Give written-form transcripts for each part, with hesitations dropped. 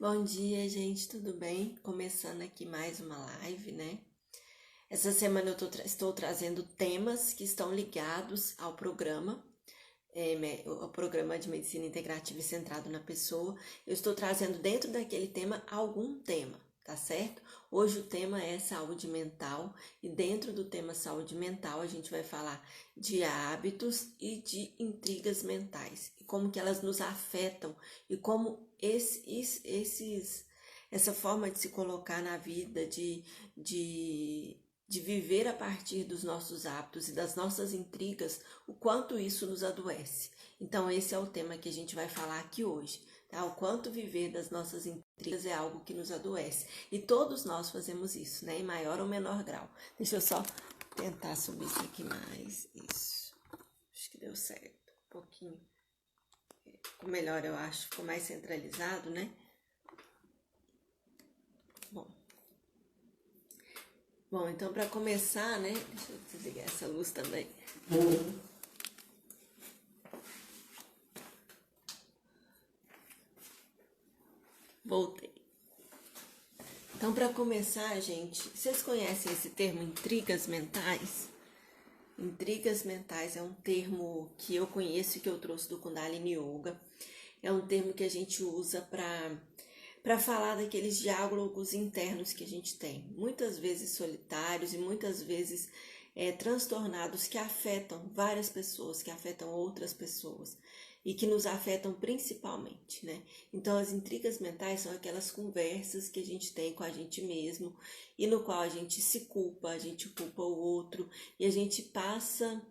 Bom dia, gente, tudo bem? Começando aqui mais uma live, né? Essa semana eu estou trazendo temas que estão ligados ao programa, o programa de medicina integrativa e centrado na pessoa. Eu estou trazendo dentro daquele tema algum tema, tá certo? Hoje o tema é saúde mental e dentro do tema saúde mental a gente vai falar de hábitos e de intrigas mentais e como que elas nos afetam e como essa forma de se colocar na vida, de viver a partir dos nossos hábitos e das nossas intrigas, o quanto isso nos adoece. Então, esse é o tema que a gente vai falar aqui hoje, tá? O quanto viver das nossas intrigas é algo que nos adoece. E todos nós fazemos isso, né? Em maior ou menor grau. Deixa eu só tentar subir isso aqui mais. Isso. Acho que deu certo. Um pouquinho. Ficou melhor, eu acho. Ficou mais centralizado, né? Bom, então para começar, né? Deixa eu desligar essa luz também. Voltei. Então, para começar, gente, vocês conhecem esse termo intrigas mentais? Intrigas mentais é um termo que eu conheço e que eu trouxe do Kundalini Yoga. É um termo que a gente usa para falar daqueles diálogos internos que a gente tem, muitas vezes solitários e muitas vezes transtornados, que afetam várias pessoas, que afetam outras pessoas e que nos afetam principalmente, né? Então, as intrigas mentais são aquelas conversas que a gente tem com a gente mesmo e no qual a gente se culpa, a gente culpa o outro e a gente passa...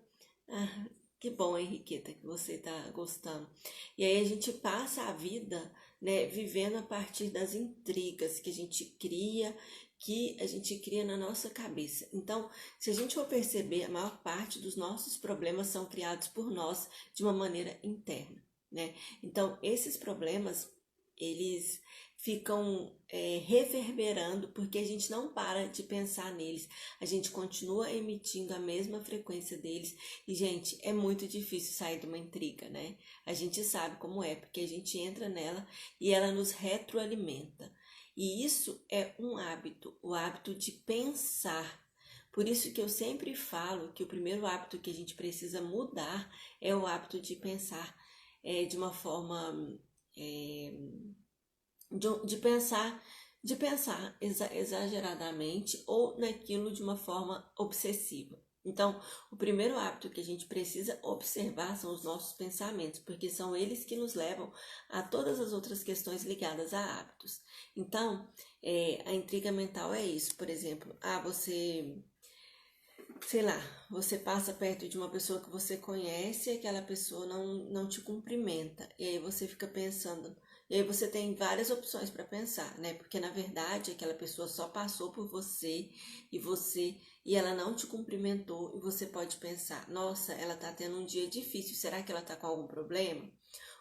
Ah, que bom, Henriqueta, que você tá gostando. E aí a gente passa a vida, né, vivendo a partir das intrigas que a gente cria na nossa cabeça. Então, se a gente for perceber, a maior parte dos nossos problemas são criados por nós de uma maneira interna, né? Então, esses problemas, eles ficam reverberando porque a gente não para de pensar neles, a gente continua emitindo a mesma frequência deles e, gente, é muito difícil sair de uma intriga, né? A gente sabe como é, porque a gente entra nela e ela nos retroalimenta. E isso é um hábito, o hábito de pensar. Por isso que eu sempre falo que o primeiro hábito que a gente precisa mudar é o hábito de pensar de uma forma... de pensar exageradamente ou naquilo de uma forma obsessiva. Então, o primeiro hábito que a gente precisa observar são os nossos pensamentos, porque são eles que nos levam a todas as outras questões ligadas a hábitos. Então, a intriga mental é isso, por exemplo, sei lá, você passa perto de uma pessoa que você conhece e aquela pessoa não te cumprimenta, e aí você fica pensando... E aí você tem várias opções para pensar, né? Porque na verdade aquela pessoa só passou por e ela não te cumprimentou e você pode pensar, nossa, ela tá tendo um dia difícil, será que ela tá com algum problema?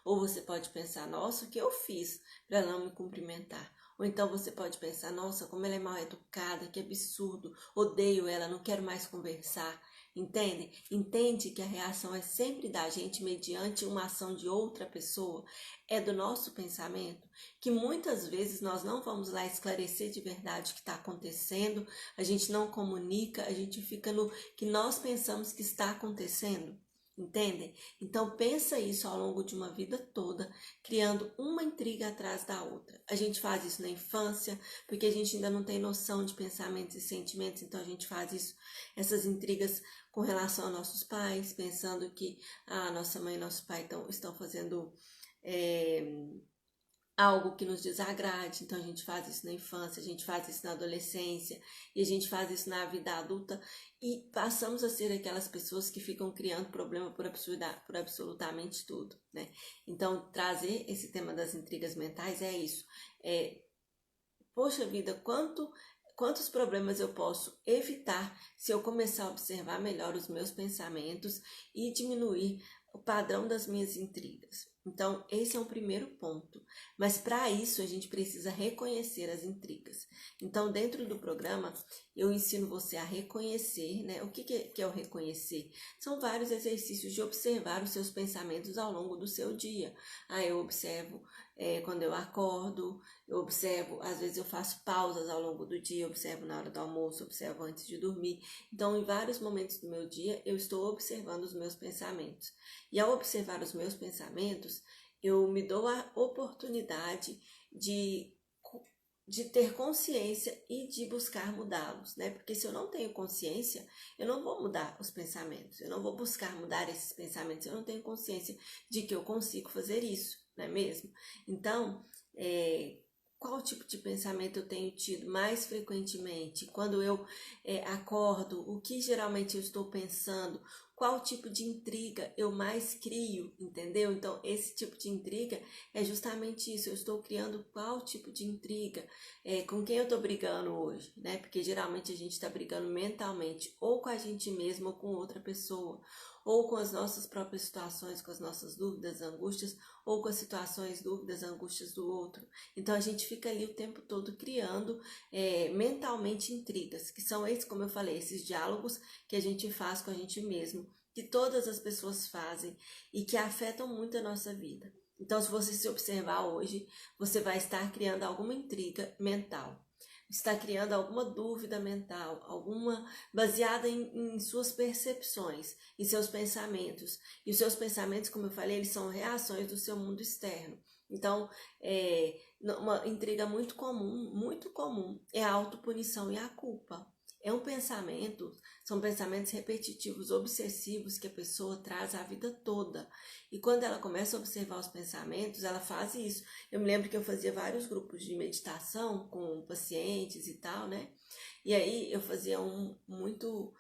Ou você pode pensar, nossa, o que eu fiz para ela não me cumprimentar? Ou então você pode pensar, nossa, como ela é mal educada, que absurdo, odeio ela, não quero mais conversar. Entende? Entende que a reação é sempre da gente mediante uma ação de outra pessoa, é do nosso pensamento, que muitas vezes nós não vamos lá esclarecer de verdade o que está acontecendo, a gente não comunica, a gente fica no que nós pensamos que está acontecendo. Entendem? Então pensa isso ao longo de uma vida toda, criando uma intriga atrás da outra. A gente faz isso na infância, porque a gente ainda não tem noção de pensamentos e sentimentos, então a gente faz isso, essas intrigas com relação a nossos pais, pensando que a nossa mãe e nosso pai estão fazendo algo que nos desagrade, então a gente faz isso na infância, a gente faz isso na adolescência e a gente faz isso na vida adulta e passamos a ser aquelas pessoas que ficam criando problema por absolutamente tudo, né? Então trazer esse tema das intrigas mentais é isso, poxa vida, quantos problemas eu posso evitar se eu começar a observar melhor os meus pensamentos e diminuir o padrão das minhas intrigas. Então, esse é o primeiro ponto. Mas para isso, a gente precisa reconhecer as intrigas. Então, dentro do programa, eu ensino você a reconhecer, né? O que é o reconhecer? São vários exercícios de observar os seus pensamentos ao longo do seu dia. Eu observo quando eu acordo, eu observo, às vezes eu faço pausas ao longo do dia, observo na hora do almoço, observo antes de dormir. Então, em vários momentos do meu dia, eu estou observando os meus pensamentos. E ao observar os meus pensamentos, eu me dou a oportunidade de ter consciência e de buscar mudá-los, né? Porque se eu não tenho consciência, eu não vou mudar os pensamentos, eu não vou buscar mudar esses pensamentos, eu não tenho consciência de que eu consigo fazer isso, não é mesmo? Então, qual tipo de pensamento eu tenho tido mais frequentemente? Quando eu acordo, o que geralmente eu estou pensando? Qual tipo de intriga eu mais crio, entendeu? Então, esse tipo de intriga é justamente isso. Eu estou criando qual tipo de intriga? Com quem eu estou brigando hoje, né? Porque geralmente a gente está brigando mentalmente, ou com a gente mesmo, ou com outra pessoa, ou com as nossas próprias situações, com as nossas dúvidas, angústias, ou com as situações, dúvidas, angústias do outro. Então, a gente fica ali o tempo todo criando mentalmente intrigas, que são esses, como eu falei, esses diálogos que a gente faz com a gente mesmo, que todas as pessoas fazem e que afetam muito a nossa vida. Então, se você se observar hoje, você vai estar criando alguma intriga mental. Está criando alguma dúvida mental, alguma baseada em suas percepções, em seus pensamentos. E os seus pensamentos, como eu falei, eles são reações do seu mundo externo. Então, uma intriga muito comum é a autopunição e a culpa. É um pensamento, são pensamentos repetitivos, obsessivos que a pessoa traz a vida toda. E quando ela começa a observar os pensamentos, ela faz isso. Eu me lembro que eu fazia vários grupos de meditação com pacientes e tal, né? E aí eu fazia um muito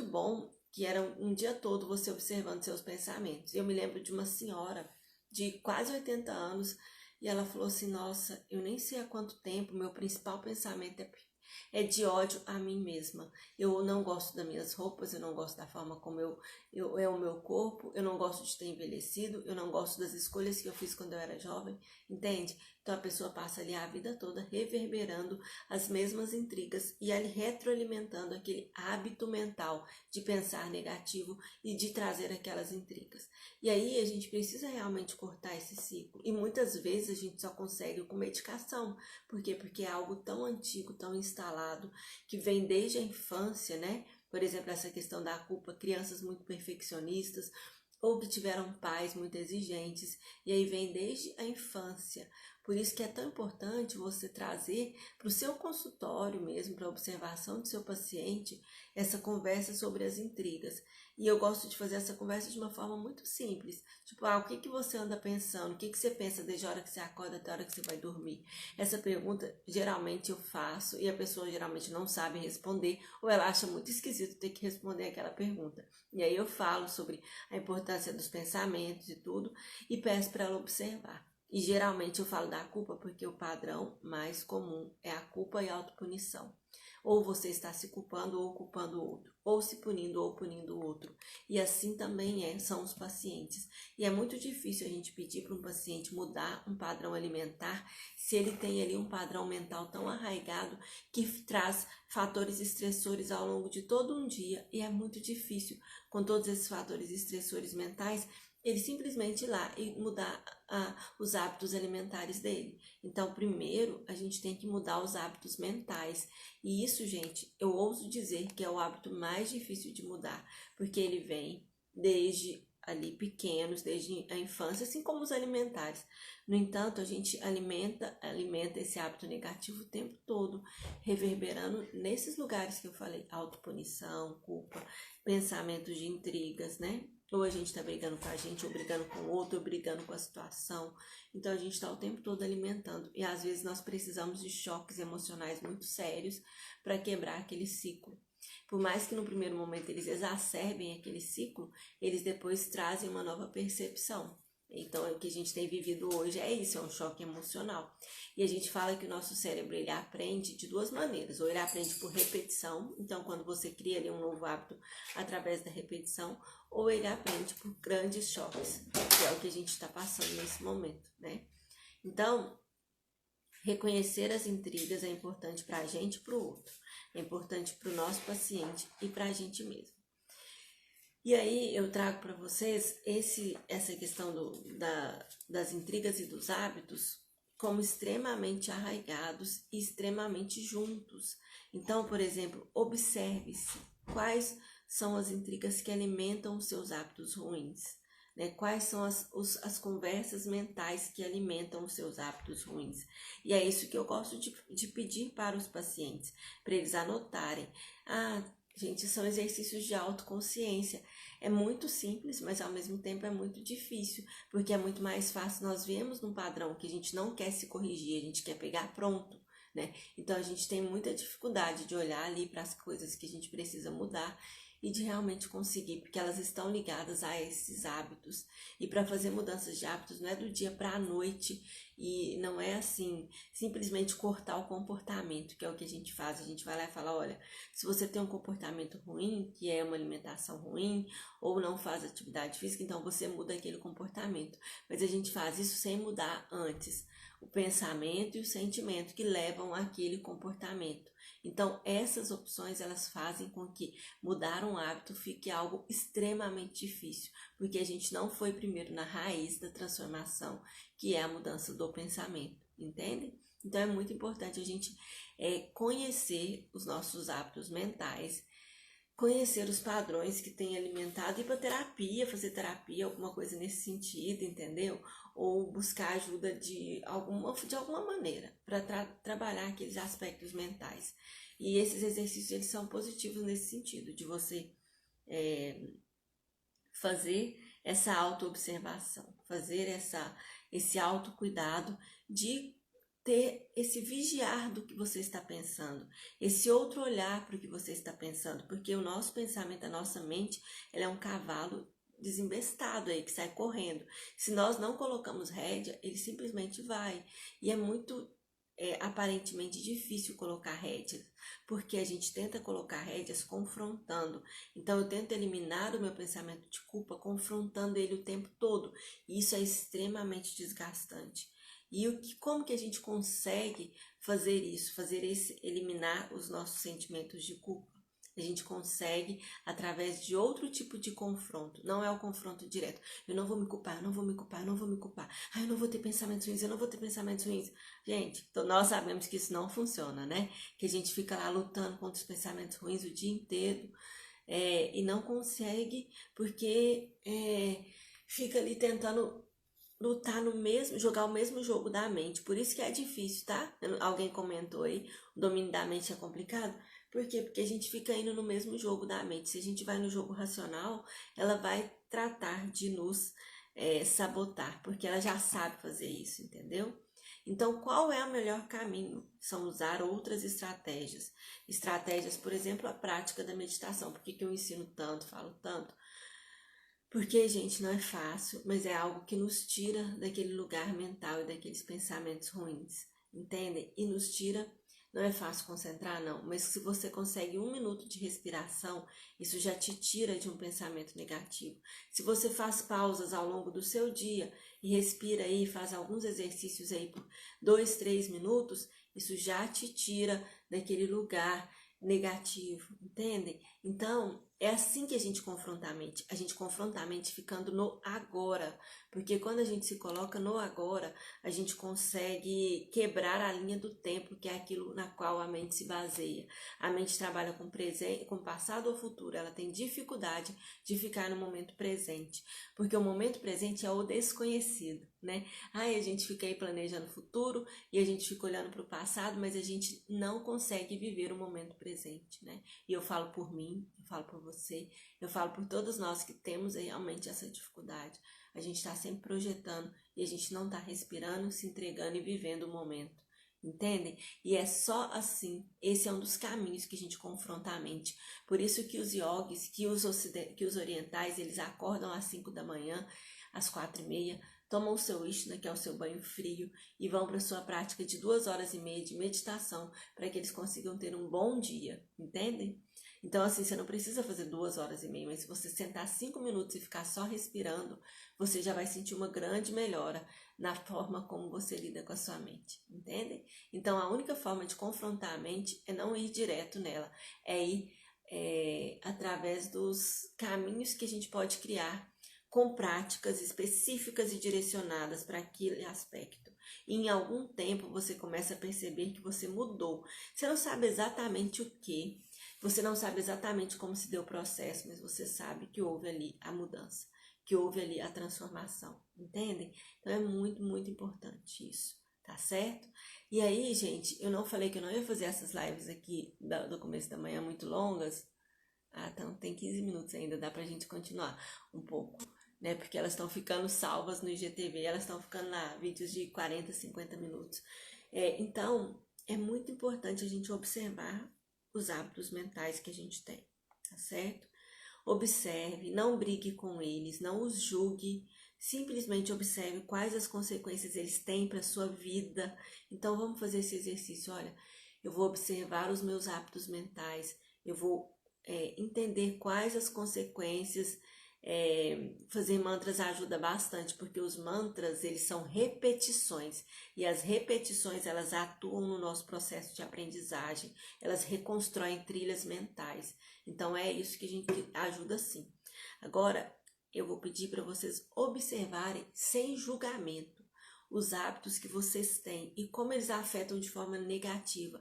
bom, que era um dia todo você observando seus pensamentos. Eu me lembro de uma senhora de quase 80 anos, e ela falou assim: nossa, eu nem sei há quanto tempo, meu principal pensamento é de ódio a mim mesma. Eu não gosto das minhas roupas, eu não gosto da forma como é o meu corpo, eu não gosto de ter envelhecido, eu não gosto das escolhas que eu fiz quando eu era jovem, entende? Então a pessoa passa ali a vida toda reverberando as mesmas intrigas e ali retroalimentando aquele hábito mental de pensar negativo e de trazer aquelas intrigas. E aí a gente precisa realmente cortar esse ciclo. E muitas vezes a gente só consegue com medicação. Por quê? Porque é algo tão antigo, tão instalado, que vem desde a infância, né? Por exemplo, essa questão da culpa, crianças muito perfeccionistas, ou que tiveram pais muito exigentes, e aí vem desde a infância. Por isso que é tão importante você trazer para o seu consultório mesmo, para a observação do seu paciente, essa conversa sobre as intrigas. E eu gosto de fazer essa conversa de uma forma muito simples. Tipo, o que você anda pensando? O que você pensa desde a hora que você acorda até a hora que você vai dormir? Essa pergunta, geralmente eu faço e a pessoa geralmente não sabe responder, ou ela acha muito esquisito ter que responder aquela pergunta. E aí eu falo sobre a importância dos pensamentos e tudo, e peço para ela observar. E geralmente eu falo da culpa porque o padrão mais comum é a culpa e a autopunição. Ou você está se culpando ou culpando o outro, ou se punindo ou punindo o outro. E assim também são os pacientes. E é muito difícil a gente pedir para um paciente mudar um padrão alimentar se ele tem ali um padrão mental tão arraigado que traz fatores estressores ao longo de todo um dia. E é muito difícil, com todos esses fatores estressores mentais, ele simplesmente ir lá e mudar os hábitos alimentares dele. Então, primeiro, a gente tem que mudar os hábitos mentais. E isso, gente, eu ouso dizer que é o hábito mais difícil de mudar, porque ele vem desde ali pequenos, desde a infância, assim como os alimentares. No entanto, a gente alimenta esse hábito negativo o tempo todo, reverberando nesses lugares que eu falei: autopunição, culpa, pensamentos de intrigas, né? Ou a gente está brigando com a gente, ou brigando com o outro, ou brigando com a situação. Então, a gente está o tempo todo alimentando. E, às vezes, nós precisamos de choques emocionais muito sérios para quebrar aquele ciclo. Por mais que, no primeiro momento, eles exacerbem aquele ciclo, eles depois trazem uma nova percepção. Então, o que a gente tem vivido hoje é isso, é um choque emocional. E a gente fala que o nosso cérebro, ele aprende de duas maneiras. Ou ele aprende por repetição, então quando você cria ali um novo hábito através da repetição, ou ele aprende por grandes choques, que é o que a gente está passando nesse momento, né? Então, reconhecer as intrigas é importante para a gente e para o outro. É importante para o nosso paciente e para a gente mesmo. E aí eu trago para vocês essa questão das intrigas e dos hábitos como extremamente arraigados e extremamente juntos. Então, por exemplo, observe-se quais são as intrigas que alimentam os seus hábitos ruins, né? Quais são as conversas mentais que alimentam os seus hábitos ruins. E é isso que eu gosto de pedir para os pacientes, para eles anotarem. Gente, são exercícios de autoconsciência. É muito simples, mas ao mesmo tempo é muito difícil, porque é muito mais fácil nós vemos num padrão que a gente não quer se corrigir, a gente quer pegar pronto, né? Então a gente tem muita dificuldade de olhar ali para as coisas que a gente precisa mudar e de realmente conseguir, porque elas estão ligadas a esses hábitos. E para fazer mudanças de hábitos não é do dia para a noite, e não é assim, simplesmente cortar o comportamento, que é o que a gente faz. A gente vai lá e fala, olha, se você tem um comportamento ruim, que é uma alimentação ruim, ou não faz atividade física, então você muda aquele comportamento. Mas a gente faz isso sem mudar antes o pensamento e o sentimento que levam àquele comportamento. Então, essas opções, elas fazem com que mudar um hábito fique algo extremamente difícil, porque a gente não foi primeiro na raiz da transformação, que é a mudança do pensamento, entende? Então, é muito importante a gente conhecer os nossos hábitos mentais, conhecer os padrões que tem alimentado, ir para terapia, fazer terapia, alguma coisa nesse sentido, entendeu? Ou buscar ajuda de alguma maneira para trabalhar aqueles aspectos mentais. E esses exercícios, eles são positivos nesse sentido, de você fazer essa autoobservação, fazer esse autocuidado de ter esse vigiar do que você está pensando, esse outro olhar para o que você está pensando, porque o nosso pensamento, a nossa mente, ela é um cavalo desembestado aí, que sai correndo. Se nós não colocamos rédea, ele simplesmente vai. E é muito aparentemente difícil colocar rédeas, porque a gente tenta colocar rédeas confrontando. Então eu tento eliminar o meu pensamento de culpa confrontando ele o tempo todo. E isso é extremamente desgastante. E como que a gente consegue fazer isso, eliminar os nossos sentimentos de culpa? A gente consegue através de outro tipo de confronto, não é o confronto direto. Eu não vou me culpar, eu não vou me culpar, eu não vou me culpar. Eu não vou ter pensamentos ruins, eu não vou ter pensamentos ruins. Gente, então nós sabemos que isso não funciona, né? Que a gente fica lá lutando contra os pensamentos ruins o dia inteiro e não consegue porque fica ali tentando lutar jogar o mesmo jogo da mente. Por isso que é difícil, tá? Alguém comentou aí, o domínio da mente é complicado. Por quê? Porque a gente fica indo no mesmo jogo da mente. Se a gente vai no jogo racional, ela vai tratar de nos sabotar, porque ela já sabe fazer isso, entendeu? Então, qual é o melhor caminho? São usar outras estratégias. Estratégias, por exemplo, a prática da meditação. Por que eu ensino tanto, falo tanto? Porque, gente, não é fácil, mas é algo que nos tira daquele lugar mental e daqueles pensamentos ruins, entendem? E nos tira, não é fácil concentrar, não, mas se você consegue 1 minuto de respiração, isso já te tira de um pensamento negativo. Se você faz pausas ao longo do seu dia e respira aí, faz alguns exercícios aí por 2, 3 minutos, isso já te tira daquele lugar negativo, entendem? Então, é assim que a gente confronta a mente. A gente confronta a mente ficando no agora. Porque quando a gente se coloca no agora, a gente consegue quebrar a linha do tempo, que é aquilo na qual a mente se baseia. A mente trabalha com presente, com passado ou futuro. Ela tem dificuldade de ficar no momento presente. Porque o momento presente é o desconhecido, né? A gente fica aí planejando o futuro e a gente fica olhando para o passado, mas a gente não consegue viver o momento presente, né? E eu falo por mim, eu falo por você, eu falo por todos nós que temos realmente essa dificuldade. A gente está sempre projetando e a gente não está respirando, se entregando e vivendo o momento. Entendem? E é só assim, esse é um dos caminhos que a gente confronta a mente. Por isso que os yogis, que os orientais, eles acordam às 5 da manhã, às 4h30, tomam o seu Ishtana, que é o seu banho frio, e vão para a sua prática de 2h30 de meditação, para que eles consigam ter um bom dia, entendem? Então, assim, você não precisa fazer 2h30, mas se você sentar 5 minutos e ficar só respirando, você já vai sentir uma grande melhora na forma como você lida com a sua mente, entende? Então, a única forma de confrontar a mente é não ir direto nela, é ir através dos caminhos que a gente pode criar com práticas específicas e direcionadas para aquele aspecto. E em algum tempo você começa a perceber que você mudou. Você não sabe exatamente o que, você não sabe exatamente como se deu o processo, mas você sabe que houve ali a mudança, que houve ali a transformação, entendem? Então é muito, muito importante isso, tá certo? E aí, gente, eu não falei que eu não ia fazer essas lives aqui do começo da manhã muito longas. Ah, então tem 15 minutos ainda, dá pra gente continuar um pouco, né? Porque elas estão ficando salvas no IGTV, elas estão ficando lá, vídeos de 40, 50 minutos. Então, é muito importante a gente observar os hábitos mentais que a gente tem, tá certo? Observe, não brigue com eles, não os julgue, simplesmente observe quais as consequências eles têm para sua vida. Então vamos fazer esse exercício. Olha, eu vou observar os meus hábitos mentais, eu vou entender quais as consequências. Fazer mantras ajuda bastante, porque os mantras eles são repetições e as repetições elas atuam no nosso processo de aprendizagem, elas reconstroem trilhas mentais. Então é isso que a gente ajuda sim. Agora eu vou pedir para vocês observarem sem julgamento os hábitos que vocês têm e como eles afetam de forma negativa.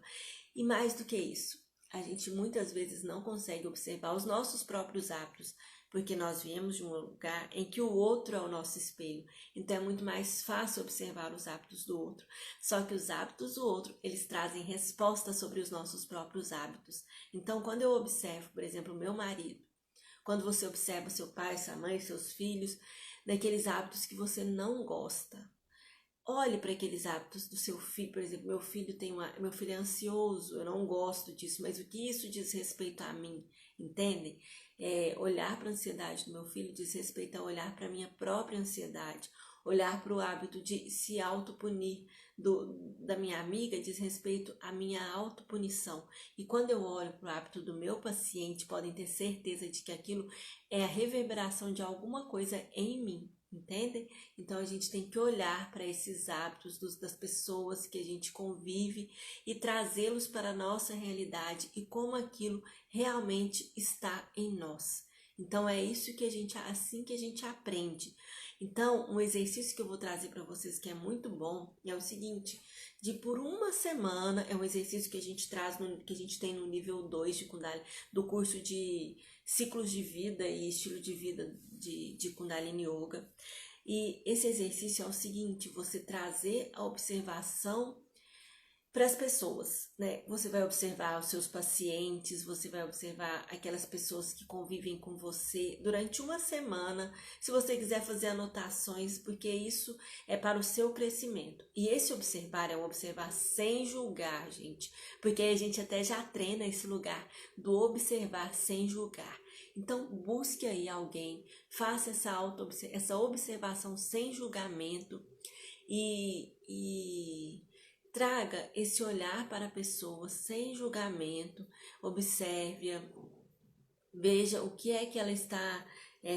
E mais do que isso, a gente muitas vezes não consegue observar os nossos próprios hábitos, porque nós viemos de um lugar em que o outro é o nosso espelho. Então é muito mais fácil observar os hábitos do outro. Só que os hábitos do outro, eles trazem respostas sobre os nossos próprios hábitos. Então quando eu observo, por exemplo, o meu marido, quando você observa seu pai, sua mãe, seus filhos, daqueles hábitos que você não gosta, olhe para aqueles hábitos do seu filho. Por exemplo, meu filho é ansioso, eu não gosto disso, mas o que isso diz respeito a mim, entendem? Olhar para a ansiedade do meu filho diz respeito a olhar para a minha própria ansiedade. Olhar para o hábito de se autopunir da minha amiga diz respeito à minha autopunição. E quando eu olho para o hábito do meu paciente, podem ter certeza de que aquilo é a reverberação de alguma coisa em mim. Entendem? Então a gente tem que olhar para esses hábitos das pessoas que a gente convive e trazê-los para a nossa realidade e como aquilo realmente está em nós. Então é isso que assim que a gente aprende. Então, um exercício que eu vou trazer para vocês que é muito bom é o seguinte: de por uma semana, é um exercício que a gente traz, que a gente tem no nível 2 de Kundalini, do curso de ciclos de vida e estilo de vida de Kundalini Yoga. E esse exercício é o seguinte: você trazer a observação para as pessoas, né? Você vai observar os seus pacientes, você vai observar aquelas pessoas que convivem com você durante uma semana, se você quiser fazer anotações, porque isso é para o seu crescimento. E esse observar é um observar sem julgar, gente, porque a gente até já treina esse lugar do observar sem julgar. Então, busque aí alguém, faça essa observação sem julgamento e traga esse olhar para a pessoa sem julgamento, observe-a, veja o que é que ela está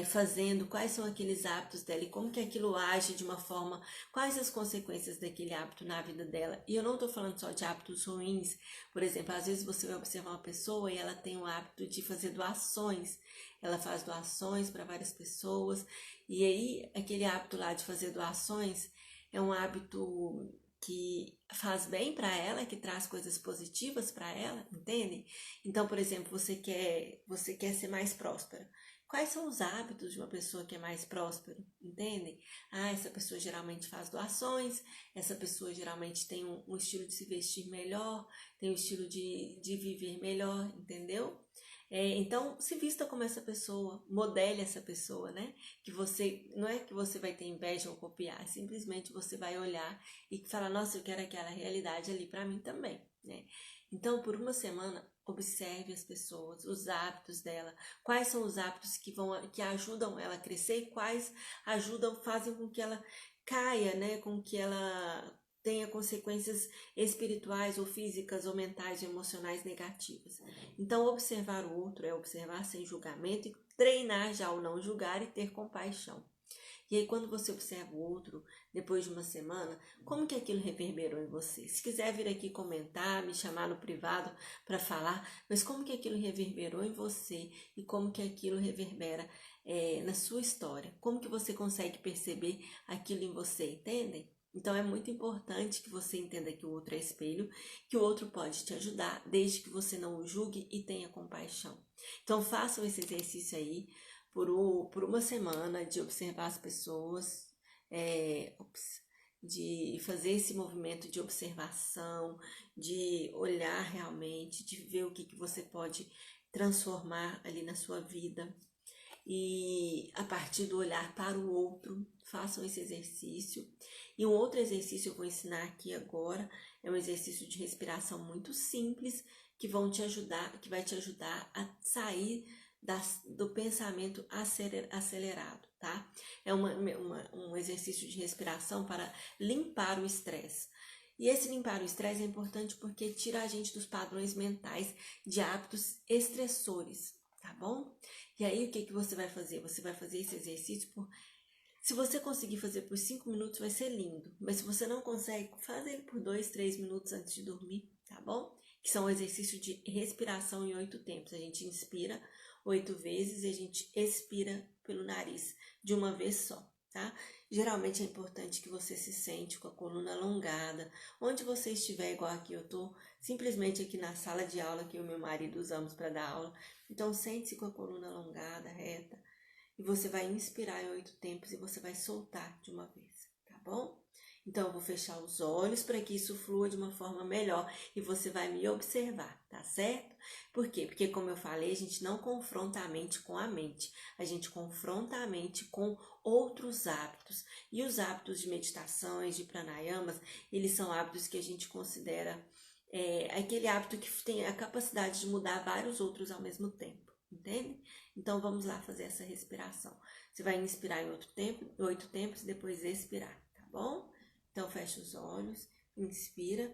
fazendo, quais são aqueles hábitos dela e como que aquilo age de uma forma, quais as consequências daquele hábito na vida dela. E eu não estou falando só de hábitos ruins, por exemplo, às vezes você vai observar uma pessoa e ela tem o hábito de fazer doações, ela faz doações para várias pessoas, e aí aquele hábito lá de fazer doações é um hábito que faz bem para ela, que traz coisas positivas para ela, entende? Então, por exemplo, você quer ser mais próspera. Quais são os hábitos de uma pessoa que é mais próspera, entende? Essa pessoa geralmente faz doações, essa pessoa geralmente tem um estilo de se vestir melhor, tem um estilo de viver melhor, entendeu? Então, se vista como essa pessoa, modele essa pessoa, né? Que você, não é que você vai ter inveja ou copiar, simplesmente você vai olhar e falar, nossa, eu quero aquela realidade ali para mim também, né? Então, por uma semana, observe as pessoas, os hábitos dela, quais são os hábitos que ajudam ela a crescer e quais fazem com que ela caia, né? Com que ela tenha consequências espirituais ou físicas ou mentais ou emocionais negativas. Então, observar o outro é observar sem julgamento e treinar já o não julgar e ter compaixão. E aí, quando você observa o outro, depois de uma semana, como que aquilo reverberou em você? Se quiser vir aqui comentar, me chamar no privado para falar, mas como que aquilo reverberou em você e como que aquilo reverbera na sua história? Como que você consegue perceber aquilo em você, entendem? Então é muito importante que você entenda que o outro é espelho, que o outro pode te ajudar, desde que você não o julgue e tenha compaixão. Então façam esse exercício aí por uma semana de observar as pessoas, de fazer esse movimento de observação, de olhar realmente, de ver o que você pode transformar ali na sua vida. E a partir do olhar para o outro, façam esse exercício. E um outro exercício eu vou ensinar aqui agora, é um exercício de respiração muito simples, que vai te ajudar a sair do pensamento acelerado, tá? É um exercício de respiração para limpar o estresse. E esse limpar o estresse é importante porque tira a gente dos padrões mentais de hábitos estressores, tá bom? E aí, o que você vai fazer? Você vai fazer esse exercício se você conseguir fazer por 5 minutos, vai ser lindo. Mas se você não consegue, faz ele por 2, 3 minutos antes de dormir, tá bom? Que são exercícios de respiração em 8 tempos. A gente inspira 8 vezes e a gente expira pelo nariz de uma vez só, tá? Geralmente é importante que você se sente com a coluna alongada. Onde você estiver, igual aqui, eu tô simplesmente aqui na sala de aula que eu e meu marido usamos para dar aula. Então, sente-se com a coluna alongada, reta. E você vai inspirar em 8 tempos e você vai soltar de uma vez, tá bom? Então, eu vou fechar os olhos para que isso flua de uma forma melhor e você vai me observar, tá certo? Por quê? Porque, como eu falei, a gente não confronta a mente com a mente, a gente confronta a mente com outros hábitos. E os hábitos de meditações, de pranayamas, eles são hábitos que a gente considera aquele hábito que tem a capacidade de mudar vários outros ao mesmo tempo, entende? Então, vamos lá fazer essa respiração. Você vai inspirar em 8 tempos e depois expirar, tá bom? Então, fecha os olhos, inspira.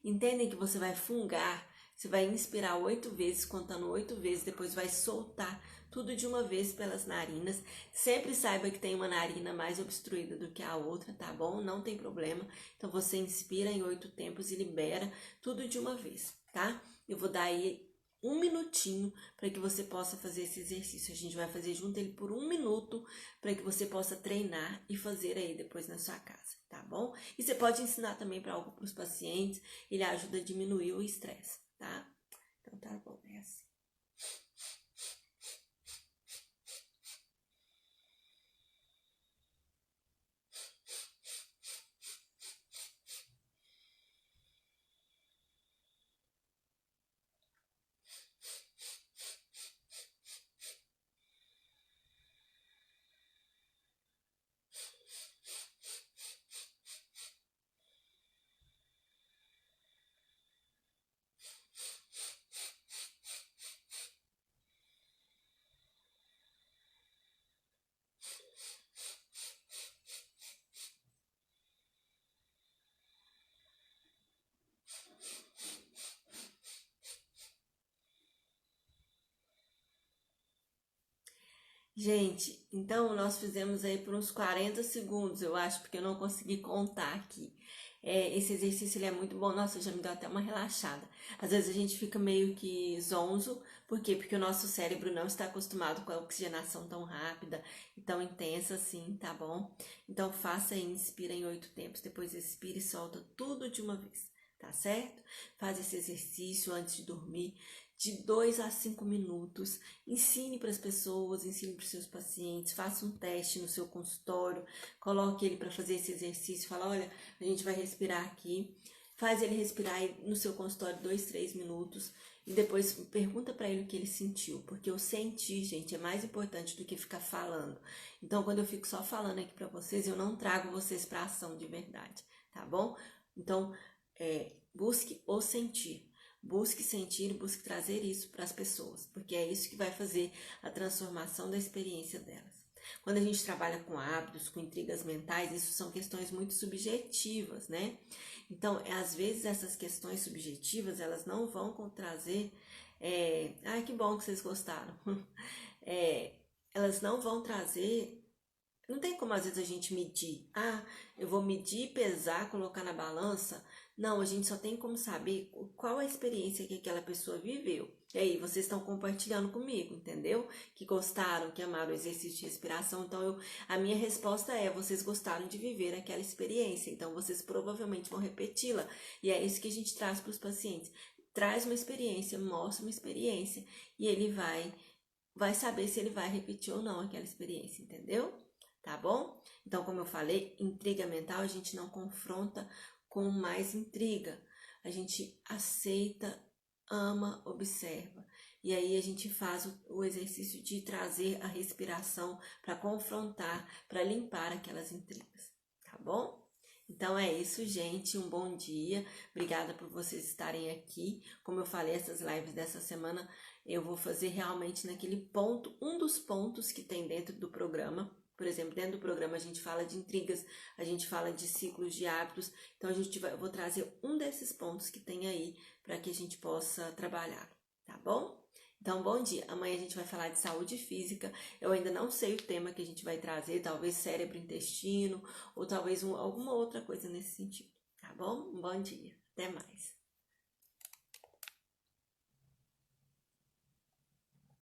Entendem que você vai fungar, você vai inspirar 8 vezes, contando 8 vezes, depois vai soltar tudo de uma vez pelas narinas. Sempre saiba que tem uma narina mais obstruída do que a outra, tá bom? Não tem problema. Então você inspira em 8 tempos e libera tudo de uma vez, tá? Eu vou dar aí 1 minutinho para que você possa fazer esse exercício. A gente vai fazer junto ele por 1 minuto para que você possa treinar e fazer aí depois na sua casa, tá bom? E você pode ensinar também para os pacientes, ele ajuda a diminuir o estresse, tá? Então tá bom, é assim. Gente, então nós fizemos aí por uns 40 segundos, eu acho, porque eu não consegui contar aqui. Esse exercício ele é muito bom, nossa, já me deu até uma relaxada. Às vezes a gente fica meio que zonzo, por quê? Porque o nosso cérebro não está acostumado com a oxigenação tão rápida e tão intensa assim, tá bom? Então faça aí, inspira em 8 tempos, depois expira e solta tudo de uma vez, tá certo? Faz esse exercício antes de dormir, de 2 a 5 minutos. Ensine para as pessoas, ensine para os seus pacientes, faça um teste no seu consultório, coloque ele para fazer esse exercício, fala, olha, a gente vai respirar aqui, faz ele respirar no seu consultório 2, 3 minutos e depois pergunta para ele o que ele sentiu, porque o sentir, gente, é mais importante do que ficar falando. Então, quando eu fico só falando aqui para vocês, eu não trago vocês para ação de verdade, tá bom? Então, busque o sentir. Busque sentir, busque trazer isso para as pessoas, porque é isso que vai fazer a transformação da experiência delas. Quando a gente trabalha com hábitos, com intrigas mentais, isso são questões muito subjetivas, né? Então, às vezes essas questões subjetivas, elas não vão trazer... que bom que vocês gostaram. Elas não vão trazer Não tem como às vezes a gente medir. Ah, eu vou medir, pesar, colocar na balança. Não, a gente só tem como saber qual a experiência que aquela pessoa viveu. E aí, vocês estão compartilhando comigo, entendeu? Que gostaram, que amaram o exercício de respiração. Então, a minha resposta é: vocês gostaram de viver aquela experiência. Então, vocês provavelmente vão repeti-la. E é isso que a gente traz para os pacientes. Traz uma experiência, mostra uma experiência. E ele vai saber se ele vai repetir ou não aquela experiência, entendeu? Tá bom? Então, como eu falei, intriga mental a gente não confronta com mais intriga. A gente aceita, ama, observa. E aí a gente faz o exercício de trazer a respiração para confrontar, para limpar aquelas intrigas, tá bom? Então é isso, gente. Um bom dia. Obrigada por vocês estarem aqui. Como eu falei, essas lives dessa semana eu vou fazer realmente naquele ponto, um dos pontos que tem dentro do programa. Por exemplo, dentro do programa a gente fala de intrigas, a gente fala de ciclos de hábitos. Então eu vou trazer um desses pontos que tem aí para que a gente possa trabalhar, tá bom? Então, bom dia. Amanhã a gente vai falar de saúde física. Eu ainda não sei o tema que a gente vai trazer, talvez cérebro, intestino, ou talvez alguma outra coisa nesse sentido, tá bom? Um bom dia. Até mais.